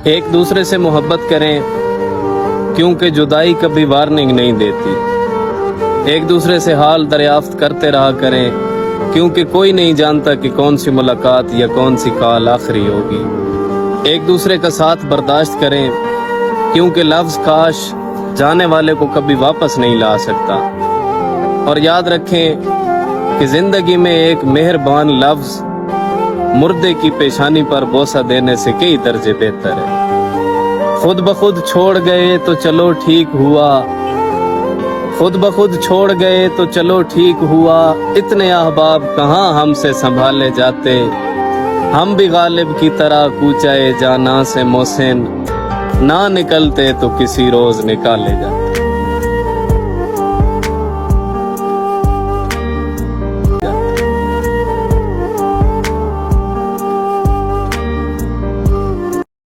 ایک دوسرے سے محبت کریں کیونکہ جدائی کبھی وارننگ نہیں دیتی۔ ایک دوسرے سے حال دریافت کرتے رہا کریں کیونکہ کوئی نہیں جانتا کہ کون سی ملاقات یا کون سی کال آخری ہوگی۔ ایک دوسرے کا ساتھ برداشت کریں کیونکہ لفظ کاش جانے والے کو کبھی واپس نہیں لا سکتا۔ اور یاد رکھیں کہ زندگی میں ایک مہربان لفظ مردے کی پیشانی پر بوسہ دینے سے کئی درجے بہتر ہے۔ خود بخود چھوڑ گئے تو چلو ٹھیک ہوا، خود بخود چھوڑ گئے تو چلو ٹھیک ہوا، اتنے احباب کہاں ہم سے سنبھالے جاتے، ہم بھی غالب کی طرح کوچائے جانا سے محسن نہ نکلتے تو کسی روز نکالے جاتے۔